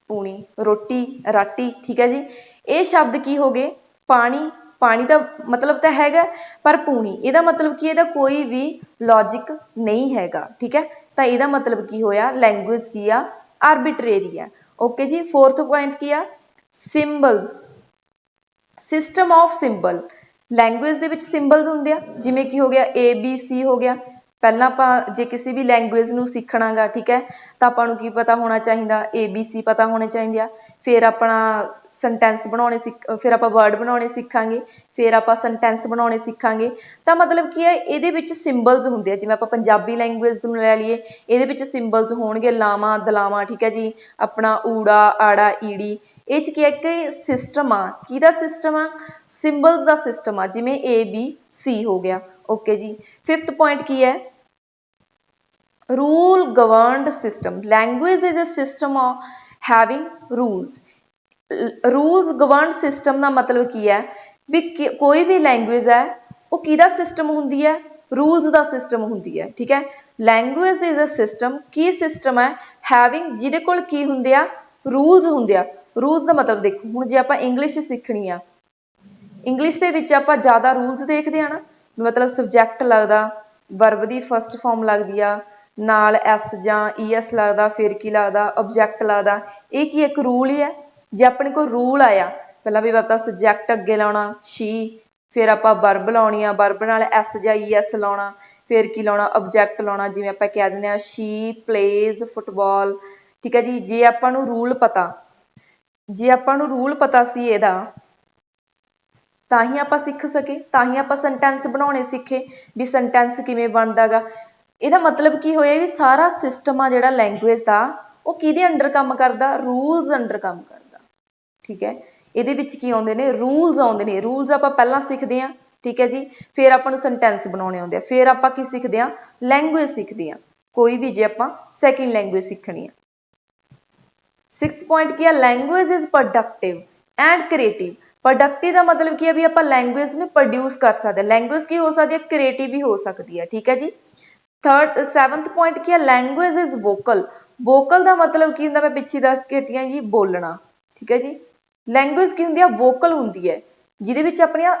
ਪੂਣੀ, ਰੋਟੀ, ਰਾਟੀ, ਠੀਕ ਹੈ ਜੀ, ਇਹ ਸ਼ਬਦ ਕੀ ਹੋ ਗਏ? ਪਾਣੀ, ਪਾਣੀ ਦਾ ਮਤਲਬ ਤਾਂ ਹੈਗਾ, ਪਰ ਪੂਣੀ ਇਹਦਾ ਮਤਲਬ ਕੀ? ਇਹਦਾ ਕੋਈ ਵੀ ਲੌਜਿਕ ਨਹੀਂ ਹੈਗਾ। ਠੀਕ ਹੈ, ਤਾਂ ਇਹਦਾ ਮਤਲਬ ਕੀ ਹੋਇਆ? ਲੈਂਗੁਏਜ ਕੀ ਆ? ਆਰਬਿਟਰੇਰੀ ਆ। ਓਕੇ ਜੀ, ਫੋਰਥ ਪੁਆਇੰਟ ਕੀ ਆ? ਸਿੰਬਲਸ, ਸਿਸਟਮ ਆਫ ਸਿੰਬਲ। ਲੈਂਗੁਏਜ ਦੇ ਵਿੱਚ ਸਿੰਬਲਸ ਹੁੰਦੇ ਆ, ਜਿਵੇਂ ਕੀ ਹੋ ਗਿਆ? ABC ਹੋ ਗਿਆ, ਪਹਿਲਾਂ ਆਪਾਂ ਜੇ ਕਿਸੇ ਵੀ ਲੈਂਗੁਏਜ ਨੂੰ ਸਿੱਖਣਾਗਾ, ਠੀਕ ਹੈ, ਤਾਂ ਆਪਾਂ ਨੂੰ ਕੀ ਪਤਾ ਹੋਣਾ ਚਾਹੀਦਾ, ABC ਪਤਾ ਹੋਣੇ ਚਾਹੀਦੇ ਆ। ਫਿਰ ਆਪਣਾ ਸੈਂਟੈਂਸ ਬਣਾਉਣੇ ਫਿਰ ਆਪਾਂ ਵਰਡ ਬਣਾਉਣੇ ਸਿੱਖਾਂਗੇ, ਫਿਰ ਆਪਾਂ ਸੈਂਟੈਂਸ ਬਣਾਉਣੇ ਸਿੱਖਾਂਗੇ। ਤਾਂ ਮਤਲਬ ਕੀ ਹੈ, ਇਹਦੇ ਵਿੱਚ ਸਿੰਬਲਸ ਹੁੰਦੇ ਆ। ਜਿਵੇਂ ਆਪਾਂ ਪੰਜਾਬੀ ਲੈਂਗੁਏਜ ਨੂੰ ਲੈ ਲਈਏ, ਇਹਦੇ ਵਿੱਚ ਸਿੰਬਲਸ ਹੋਣਗੇ, ਲਾਵਾਂ ਦਲਾਵਾਂ, ਠੀਕ ਹੈ ਜੀ, ਆਪਣਾ ਊੜਾ ਆੜਾ ਈੜੀ। ਇਹ 'ਚ ਕੀ ਹੈ ਕਿ ਸਿਸਟਮ ਆ, ਕਿਹਦਾ ਸਿਸਟਮ ਆ, ਸਿੰਬਲਸ ਦਾ ਸਿਸਟਮ ਆ, ਜਿਵੇਂ ABC ਹੋ ਗਿਆ। ਓਕੇ ਜੀ। 5th ਪੁਆਇੰਟ ਕੀ ਹੈ, rule governed system. Language is a system of having rules. Rules governed system ਦਾ ਮਤਲਬ ਕੀ ਹੈ ਵੀ ਕੋਈ ਵੀ ਲੈਂਗੁਏਜ ਹੈ ਉਹ ਕਿਹਦਾ ਸਿਸਟਮ ਹੁੰਦੀ ਹੈ, ਰੂਲਸ ਦਾ ਸਿਸਟਮ ਹੁੰਦੀ ਹੈ, ਠੀਕ ਹੈ। ਲੈਂਗੁਏਜ ਇਜ਼ ਅ ਸਿਸਟਮ, ਕੀ ਸਿਸਟਮ ਹੈ, ਹੈਵਿੰਗ, ਜਿਹਦੇ ਕੋਲ ਕੀ ਹੁੰਦੇ ਆ, ਰੂਲਸ ਹੁੰਦੇ ਆ। ਰੂਲਸ ਦਾ ਮਤਲਬ ਦੇਖੋ, ਹੁਣ ਜੇ ਆਪਾਂ ਇੰਗਲਿਸ਼ ਸਿੱਖਣੀ ਆ, ਇੰਗਲਿਸ਼ ਦੇ ਵਿੱਚ ਆਪਾਂ ਜ਼ਿਆਦਾ ਰੂਲਸ ਦੇਖਦੇ ਆ ਨਾ, ਮਤਲਬ ਸਬਜੈਕਟ ਲੱਗਦਾ, ਵਰਬ ਦੀ ਫਸਟ ਫਾਰਮ ਲੱਗਦੀ ਆ, ਨਾਲ ਐਸ ਜਾਂ ES ਲੱਗਦਾ, ਫਿਰ ਕੀ ਲੱਗਦਾ, ਆਬਜੈਕਟ ਲੱਗਦਾ। ਇਹ ਕੀ ਇੱਕ ਰੂਲ ਹੀ ਹੈ। ਜੇ ਆਪਣੇ ਕੋਲ ਰੂਲ ਆਇਆ, ਪਹਿਲਾਂ ਵੀ ਆਪਾਂ ਸਬਜੈਕਟ ਅੱਗੇ ਲਾਉਣਾ ਸ਼ੀ, ਫਿਰ ਆਪਾਂ ਵਰਬ ਲਾਉਣੀ ਆ, ਵਰਬ ਨਾਲ ਐਸ ਜਾਂ ES ਲਾਉਣਾ, ਫਿਰ ਕੀ ਲਾਉਣਾ, ਆਬਜੈਕਟ ਲਾਉਣਾ। ਜਿਵੇਂ ਆਪਾਂ ਕਹਿ ਦਿੰਦੇ ਆ ਸ਼ੀ ਪਲੇਜ਼ ਫੁੱਟਬਾਲ, ਠੀਕ ਹੈ ਜੀ। ਜੇ ਆਪਾਂ ਨੂੰ ਰੂਲ ਪਤਾ ਸੀ ਇਹਦਾ, ਤਾਂ ਹੀ ਆਪਾਂ ਸਿੱਖ ਸਕੇ, ਤਾਂ ਹੀ ਆਪਾਂ ਸੈਂਟੈਂਸ ਬਣਾਉਣੇ ਸਿੱਖੇ ਵੀ ਸੈਂਟੈਂਸ ਕਿਵੇਂ ਬਣਦਾ ਗਾ। ਇਹਦਾ ਮਤਲਬ ਕੀ ਹੋਇਆ ਵੀ ਸਾਰਾ ਸਿਸਟਮ ਆ ਜਿਹੜਾ ਲੈਂਗੁਏਜ ਦਾ, ਉਹ ਕਿਹਦੇ ਅੰਡਰ ਕੰਮ ਕਰਦਾ, ਰੂਲਸ ਅੰਡਰ ਕੰਮ ਕਰਦਾ, ਠੀਕ ਹੈ। ਇਹਦੇ ਵਿੱਚ ਕੀ ਆਉਂਦੇ ਨੇ, ਰੂਲਸ ਆਉਂਦੇ ਨੇ। ਰੂਲਸ ਆਪਾਂ ਪਹਿਲਾਂ ਸਿੱਖਦੇ ਹਾਂ, ਠੀਕ ਹੈ ਜੀ, ਫਿਰ ਆਪਾਂ ਨੂੰ ਸੈਂਟੈਂਸ ਬਣਾਉਣੇ ਆਉਂਦੇ ਆ, ਫਿਰ ਆਪਾਂ ਕੀ ਸਿੱਖਦੇ ਹਾਂ, ਲੈਂਗੁਏਜ ਸਿੱਖਦੇ ਹਾਂ, ਕੋਈ ਵੀ ਜੇ ਆਪਾਂ ਸੈਕਿੰਡ ਲੈਂਗੁਏਜ ਸਿੱਖਣੀ ਆ। 6th ਪੁਆਇੰਟ ਕੀ ਹੈ, language is productive and creative. Productive ਦਾ ਮਤਲਬ ਕੀ ਹੈ ਵੀ ਆਪਾਂ ਲੈਂਗੁਏਜ ਨੂੰ ਪ੍ਰੋਡਿਊਸ ਕਰ ਸਕਦੇ ਹਾਂ। ਲੈਂਗੁਏਜ ਕੀ ਹੋ ਸਕਦੀ ਹੈ, ਕ੍ਰੀਏਟਿਵ ਵੀ ਹੋ ਸਕਦੀ ਹੈ, ਠੀਕ ਹੈ ਜੀ। 7th ਪੁਆਇੰਟ ਕੀ ਹੈ, ਲੈਂਗੁਏਜ ਇਜ਼ ਵੋਕਲ। ਵੋਕਲ ਦਾ ਮਤਲਬ ਕੀ ਹੁੰਦਾ, ਮੈਂ ਪਿੱਛੇ ਦੱਸ ਕੇ ਹਟੀ ਹਾਂ ਜੀ, ਬੋਲਣਾ, ਠੀਕ ਹੈ ਜੀ। ਲੈਂਗੁਏਜ ਕੀ ਹੁੰਦੀ ਹੈ, ਵੋਕਲ ਹੁੰਦੀ ਹੈ, ਜਿਹਦੇ ਵਿੱਚ ਆਪਣੀਆਂ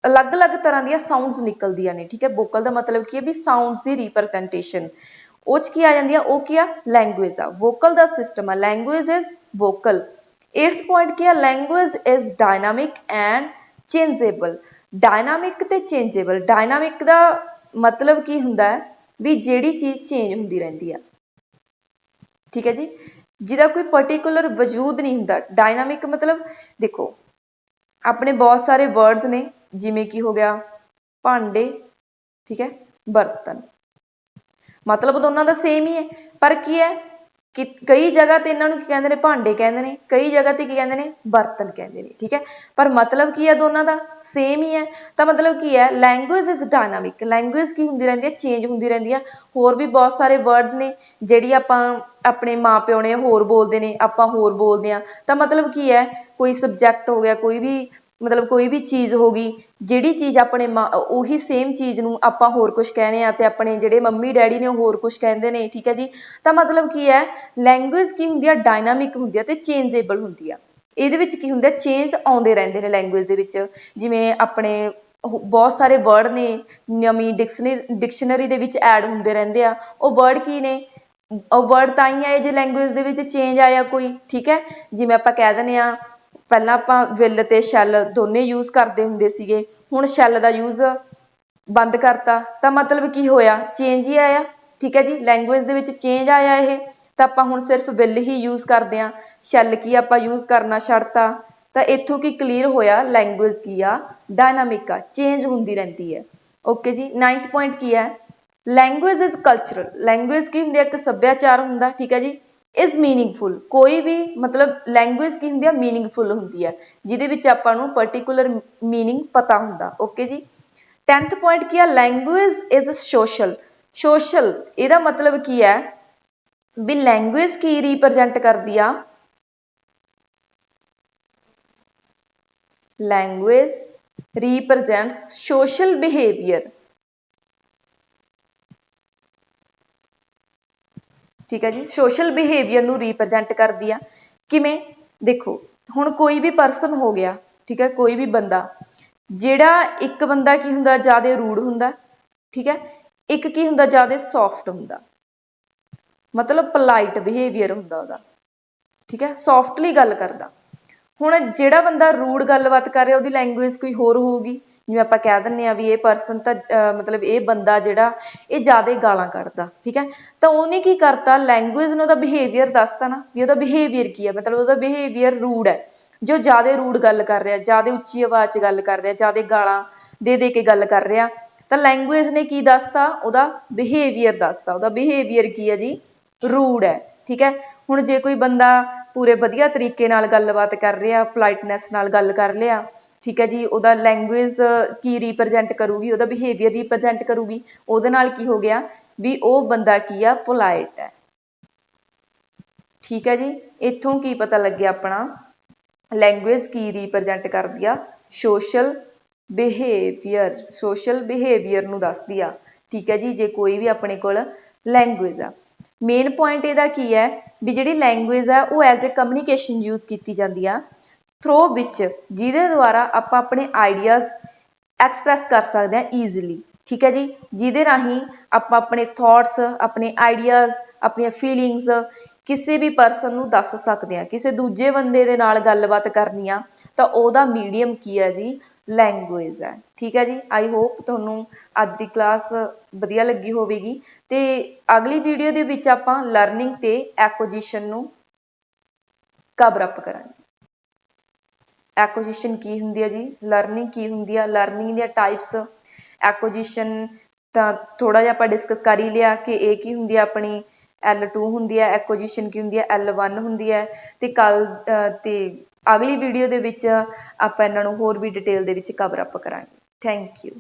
ਅਲੱਗ-ਅਲੱਗ ਤਰ੍ਹਾਂ ਦੀਆਂ ਸਾਊਂਡਸ ਨਿਕਲਦੀਆਂ ਨੇ, ਠੀਕ ਹੈ। ਵੋਕਲ ਦਾ ਮਤਲਬ ਕੀ ਹੈ ਵੀ ਸਾਊਂਡ ਦੀ ਰਿਪਰਜੈਂਟੇਸ਼ਨ, ਉਹ 'ਚ ਕੀ ਆ ਜਾਂਦੀ ਆ, ਉਹ ਕੀ ਆ, ਲੈਂਗੁਏਜ ਆ, ਵੋਕਲ ਦਾ ਸਿਸਟਮ ਆ, language is vocal. 8th point ਕੀ ਆ, language is dynamic and changeable. Dynamic ਤੇ ਚੇਂਜੇਬਲ, ਡਾਇਨਾਮਿਕ ਦਾ ਮਤਲਬ ਕੀ ਹੁੰਦਾ ਹੈ ਵੀ ਜਿਹੜੀ ਚੀਜ਼ ਚੇਂਜ ਹੁੰਦੀ ਰਹਿੰਦੀ ਆ, ਠੀਕ ਹੈ ਜੀ, ਜਿਹਦਾ ਕੋਈ ਪਰਟੀਕੂਲਰ ਵਜੂਦ ਨਹੀਂ ਹੁੰਦਾ। ਡਾਇਨਾਮਿਕ ਮਤਲਬ ਦੇਖੋ, ਆਪਣੇ ਬਹੁਤ ਸਾਰੇ ਵਰਡਸ ਨੇ, ਜਿਵੇਂ ਕੀ ਹੋ ਗਿਆ ਭਾਂਡੇ, ਠੀਕ ਹੈ, ਬਰਤਨ, ਮਤਲਬ ਦੋਨਾਂ ਦਾ ਸੇਮ ਹੀ ਹੈ, ਪਰ ਕੀ ਹੈ ਕਿ ਕਈ ਜਗ੍ਹਾ ਤੇ ਇਹਨਾਂ ਨੂੰ ਕੀ ਕਹਿੰਦੇ ਨੇ, ਭਾਂਡੇ ਕਹਿੰਦੇ ਨੇ, ਕਈ ਜਗ੍ਹਾ ਤੇ ਕੀ ਕਹਿੰਦੇ ਨੇ, ਬਰਤਨ ਕਹਿੰਦੇ ਨੇ, ਠੀਕ ਹੈ, ਪਰ ਮਤਲਬ ਕੀ ਹੈ, ਦੋਨਾਂ ਦਾ ਸੇਮ ਹੀ ਹੈ। ਤਾਂ ਮਤਲਬ ਕੀ ਹੈ, ਲੈਂਗੁਏਜ ਇਜ਼ ਡਾਇਨਾਮਿਕ। ਲੈਂਗੁਏਜ ਕੀ ਹੁੰਦੀ ਰਹਿੰਦੀ ਹੈ, ਚੇਂਜ ਹੁੰਦੀ ਰਹਿੰਦੀ ਹੈ। ਹੋਰ ਵੀ ਬਹੁਤ ਸਾਰੇ ਵਰਡ ਨੇ ਜਿਹੜੀ ਆਪਾਂ ਆਪਣੇ ਮਾਂ ਪਿਓ ਨੇ ਹੋਰ ਬੋਲਦੇ ਨੇ, ਆਪਾਂ ਹੋਰ ਬੋਲਦੇ ਹਾਂ। ਤਾਂ ਮਤਲਬ ਕੀ ਹੈ, ਕੋਈ ਸਬਜੈਕਟ ਹੋ ਗਿਆ, ਕੋਈ ਵੀ ਮਤਲਬ ਕੋਈ ਵੀ ਚੀਜ਼ ਹੋ ਗਈ, ਜਿਹੜੀ ਚੀਜ਼ ਆਪਣੇ ਉਹੀ ਸੇਮ ਚੀਜ਼ ਨੂੰ ਆਪਾਂ ਹੋਰ ਕੁਛ ਕਹਿੰਦੇ ਆ, ਤੇ ਆਪਣੇ ਜਿਹੜੇ ਮੰਮੀ ਡੈਡੀ ਨੇ ਉਹ ਹੋਰ ਕੁਛ ਕਹਿੰਦੇ ਨੇ, ਠੀਕ ਹੈ ਜੀ। ਤਾਂ ਮਤਲਬ ਕੀ ਹੈ, ਲੈਂਗੁਏਜ ਕੀ ਹੁੰਦੀ ਆ, ਡਾਇਨਾਮਿਕ ਹੁੰਦੀ ਆ ਤੇ ਚੇਂਜੇਬਲ ਹੁੰਦੀ ਆ। ਇਹਦੇ ਵਿੱਚ ਕੀ ਹੁੰਦਾ, ਚੇਂਜ ਆਉਂਦੇ ਰਹਿੰਦੇ ਨੇ ਲੈਂਗੁਏਜ ਦੇ ਵਿੱਚ। ਜਿਵੇਂ ਆਪਣੇ ਬਹੁਤ ਸਾਰੇ ਵਰਡ ਨੇ, ਨਵੀਂ ਡਿਕਸ਼ਨਰੀ ਦੇ ਵਿੱਚ ਐਡ ਹੁੰਦੇ ਰਹਿੰਦੇ ਆ। ਉਹ ਵਰਡ ਕੀ ਨੇ, ਉਹ ਵਰਡ ਤਾਂ ਹੀ ਆਏ ਜੇ ਲੈਂਗੁਏਜ ਦੇ ਵਿੱਚ ਚੇਂਜ ਆਇਆ ਕੋਈ, ਠੀਕ ਹੈ। ਜਿਵੇਂ ਆਪਾਂ ਕਹਿ ਦਿੰਦੇ ਹਾਂ, ਪਹਿਲਾਂ ਆਪਾਂ ਵਿਲ ਤੇ ਸ਼ੈਲ ਦੋਨੇ ਯੂਜ ਕਰਦੇ ਹੁੰਦੇ ਸੀਗੇ, ਹੁਣ ਸ਼ੈਲ ਦਾ ਯੂਜ ਬੰਦ ਕਰਤਾ, ਤਾਂ ਮਤਲਬ ਕੀ ਹੋਇਆ, ਚੇਂਜ ਹੀ ਆਇਆ, ਠੀਕ ਹੈ ਜੀ। ਲੈਂਗੁਏਜ ਦੇ ਵਿੱਚ ਚੇਂਜ ਆਇਆ ਇਹ, ਤਾਂ ਆਪਾਂ ਹੁਣ ਸਿਰਫ ਵਿਲ ਹੀ ਯੂਜ ਕਰਦੇ ਹਾਂ, ਸ਼ੈਲ ਕੀ ਆਪਾਂ ਯੂਜ ਕਰਨਾ ਛੱਡਤਾ। ਤਾਂ ਇੱਥੋਂ ਕੀ ਕਲੀਅਰ ਹੋਇਆ, ਲੈਂਗੁਏਜ ਕੀ ਆ, ਡਾਇਨਾਮਿਕ ਆ, ਚੇਂਜ ਹੁੰਦੀ ਰਹਿੰਦੀ ਹੈ। ਓਕੇ ਜੀ। 9th ਪੁਆਇੰਟ ਕੀ ਹੈ, ਲੈਂਗੁਏਜ ਇਜ਼ ਕਲਚਰਲ। ਲੈਂਗੁਏਜ ਕੀ ਹੁੰਦੀ ਹੈ, ਇੱਕ ਸੱਭਿਆਚਾਰ ਹੁੰਦਾ, ਠੀਕ ਹੈ ਜੀ। ਇਜ਼ ਮੀਨਿੰਗਫੁਲ, ਕੋਈ ਵੀ ਮਤਲਬ ਲੈਂਗੁਏਜ ਕੀ ਹੁੰਦੀ ਹੈ, ਮੀਨਿੰਗਫੁਲ ਹੁੰਦੀ ਹੈ, ਜਿਹਦੇ ਵਿੱਚ ਆਪਾਂ ਨੂੰ ਪਰਟੀਕੂਲਰ ਮੀਨਿੰਗ ਪਤਾ ਹੁੰਦਾ। ਓਕੇ ਜੀ। 10th ਪੁਆਇੰਟ ਕੀ ਹੈ, ਲੈਂਗੁਏਜ ਇਜ਼ ਸੋਸ਼ਲ। ਸੋਸ਼ਲ ਇਹਦਾ ਮਤਲਬ ਕੀ ਹੈ ਵੀ ਲੈਂਗੁਏਜ ਕੀ ਰਿਪਰਜੈਂਟ ਕਰਦੀ ਆ, ਲੈਂਗੁਏਜ ਰਿਪਰਜੈਂਟਸ ਸੋਸ਼ਲ ਬਿਹੇਵੀਅਰ, ਠੀਕ ਹੈ ਜੀ। ਸੋਸ਼ਲ ਬਿਹੇਵੀਅਰ ਨੂੰ ਰਿਪਰਜੈਂਟ ਕਰਦੀ ਆ, ਕਿਵੇਂ, ਦੇਖੋ ਹੁਣ ਕੋਈ ਵੀ ਪਰਸਨ ਹੋ ਗਿਆ, ਠੀਕ ਹੈ, ਕੋਈ ਵੀ ਬੰਦਾ, ਜਿਹੜਾ ਇੱਕ ਬੰਦਾ ਕੀ ਹੁੰਦਾ, ਜ਼ਿਆਦਾ ਰੂਡ ਹੁੰਦਾ, ਠੀਕ ਹੈ, ਇੱਕ ਕੀ ਹੁੰਦਾ, ਜ਼ਿਆਦਾ ਸੌਫਟ ਹੁੰਦਾ, ਮਤਲਬ ਪੋਲਾਈਟ ਬਿਹੇਵੀਅਰ ਹੁੰਦਾ ਉਹਦਾ, ਠੀਕ ਹੈ, ਸੌਫਟਲੀ ਗੱਲ ਕਰਦਾ। ਹੁਣ ਜਿਹੜਾ ਬੰਦਾ ਰੂਡ ਗੱਲਬਾਤ ਕਰ ਰਿਹਾ ਉਹਦੀ ਲੈਂਗੁਏਜ ਕੋਈ ਹੋਰ ਹੋਊਗੀ, ਜਿਵੇਂ ਆਪਾਂ ਕਹਿ ਦਿੰਦੇ ਆ ਵੀ ਇਹ ਪਰਸਨ ਤਾਂ ਮਤਲਬ ਇਹ ਬੰਦਾ ਜਿਹੜਾ ਇਹ ਜ਼ਿਆਦਾ ਗਾਲਾਂ ਕੱਢਦਾ, ਠੀਕ ਹੈ। ਤਾਂ ਉਹਨੇ ਕੀ ਕਰਤਾ, ਲੈਂਗੁਏਜ ਨੂੰ ਉਹਦਾ ਬਿਹੇਵੀਅਰ ਦੱਸਤਾ ਨਾ ਵੀ ਉਹਦਾ ਬਿਹੇਵੀਅਰ ਕੀ ਹੈ, ਮਤਲਬ ਉਹਦਾ ਬਿਹੇਵੀਅਰ ਰੂਡ ਹੈ। ਜੋ ਜ਼ਿਆਦਾ ਰੂਡ ਗੱਲ ਕਰ ਰਿਹਾ, ਜ਼ਿਆਦਾ ਉੱਚੀ ਆਵਾਜ਼ 'ਚ ਗੱਲ ਕਰ ਰਿਹਾ, ਜ਼ਿਆਦਾ ਗਾਲਾਂ ਦੇ ਕੇ ਗੱਲ ਕਰ ਰਿਹਾ, ਤਾਂ ਲੈਂਗੁਏਜ ਨੇ ਕੀ ਦੱਸਤਾ, ਉਹਦਾ ਬਿਹੇਵੀਅਰ ਦੱਸਤਾ। ਉਹਦਾ ਬਿਹੇਵੀਅਰ ਕੀ ਹੈ ਜੀ, ਰੂਡ ਹੈ, ਠੀਕ ਹੈ। ਹੁਣ ਜੇ ਕੋਈ ਬੰਦਾ ਪੂਰੇ ਵਧੀਆ ਤਰੀਕੇ ਨਾਲ ਗੱਲਬਾਤ ਕਰ ਰਿਹਾ, ਪੋਲਾਈਟਨੈਸ ਨਾਲ ਗੱਲ ਕਰ ਲਿਆ, ਠੀਕ ਹੈ ਜੀ, ਉਹਦਾ ਲੈਂਗੁਏਜ ਕੀ ਰੀਪ੍ਰਜੈਂਟ ਕਰੂਗੀ, ਉਹਦਾ ਬਿਹੇਵੀਅਰ ਰੀਪ੍ਰਜੈਂਟ ਕਰੂਗੀ। ਉਹਦੇ ਨਾਲ ਕੀ ਹੋ ਗਿਆ ਵੀ ਉਹ ਬੰਦਾ ਕੀ ਆ, ਪੋਲਾਈਟ ਹੈ, ਠੀਕ ਹੈ ਜੀ। ਇੱਥੋਂ ਕੀ ਪਤਾ ਲੱਗਿਆ ਆਪਣਾ, ਲੈਂਗੁਏਜ ਕੀ ਰੀਪ੍ਰਜੈਂਟ ਕਰਦੀ ਆ, ਸੋਸ਼ਲ ਬਿਹੇਵੀਅਰ ਨੂੰ ਦੱਸਦੀ ਆ, ਠੀਕ ਹੈ ਜੀ। ਜੇ ਕੋਈ ਵੀ ਆਪਣੇ ਕੋਲ ਲੈਂਗੁਏਜ ਆ, ਮੇਨ ਪੁਆਇੰਟ ਇਹਦਾ ਕੀ ਹੈ ਵੀ ਜਿਹੜੀ ਲੈਂਗੁਏਜ ਆ ਉਹ ਐਜ਼ ਏ ਕਮਿਊਨੀਕੇਸ਼ਨ ਯੂਜ਼ ਕੀਤੀ ਜਾਂਦੀ ਆ, ਥਰੂ ਵਿੱਚ ਜਿਹਦੇ ਦੁਆਰਾ ਆਪਾਂ ਆਪਣੇ ਆਈਡੀਆਜ਼ ਐਕਸਪ੍ਰੈਸ ਕਰ ਸਕਦੇ ਹਾਂ ਈਜ਼ੀਲੀ, ਠੀਕ ਹੈ ਜੀ। ਜਿਹਦੇ ਰਾਹੀਂ ਆਪਾਂ ਆਪਣੇ ਥੋਟਸ, ਆਪਣੇ ਆਈਡੀਆਜ਼, ਆਪਣੀਆਂ ਫੀਲਿੰਗਸ ਕਿਸੇ ਵੀ ਪਰਸਨ ਨੂੰ ਦੱਸ ਸਕਦੇ ਹਾਂ। ਕਿਸੇ ਦੂਜੇ ਬੰਦੇ ਦੇ ਨਾਲ ਗੱਲਬਾਤ ਕਰਨੀ ਆ ਤਾਂ ਉਹਦਾ ਮੀਡੀਅਮ ਕੀ ਹੈ ਜੀ, ਲੈਂਗੁਏਜ ਹੈ, ਠੀਕ ਹੈ ਜੀ। ਆਈ ਹੋਪ ਤੁਹਾਨੂੰ ਅੱਜ ਦੀ ਕਲਾਸ ਵਧੀਆ ਲੱਗੀ ਹੋਵੇਗੀ ਤੇ ਅਗਲੀ ਵੀਡੀਓ ਦੇ ਵਿੱਚ ਆਪਾਂ ਲਰਨਿੰਗ ਤੇ ਐਕੁਜੀਸ਼ਨ ਨੂੰ ਕਵਰ ਅਪ ਕਰਾਂਗੇ। ਐਕੁਜੀਸ਼ਨ ਕੀ ਹੁੰਦੀ ਹੈ ਜੀ, ਲਰਨਿੰਗ ਕੀ ਹੁੰਦੀ ਆ, ਲਰਨਿੰਗ ਦੀਆਂ ਟਾਈਪਸ। ਐਕੁਜੀਸ਼ਨ ਤਾਂ ਥੋੜਾ ਜਿਹਾ ਆਪਾਂ ਡਿਸਕਸ ਕਰ ਹੀ ਲਿਆ ਕਿ ਇਹ ਕੀ ਹੁੰਦੀ ਆ, ਆਪਣੀ L2 ਹੁੰਦੀ ਹੈ, ਐਕੁਜੀਸ਼ਨ ਕੀ ਹੁੰਦੀ ਹੈ, L1 ਹੁੰਦੀ ਹੈ। ਤੇ ਅਗਲੀ ਵੀਡੀਓ ਦੇ ਵਿੱਚ ਆਪਾਂ ਇਹਨਾਂ ਨੂੰ ਹੋਰ ਵੀ ਡਿਟੇਲ ਦੇ ਵਿੱਚ ਕਵਰ ਅਪ ਕਰਾਂਗੇ। Thank you.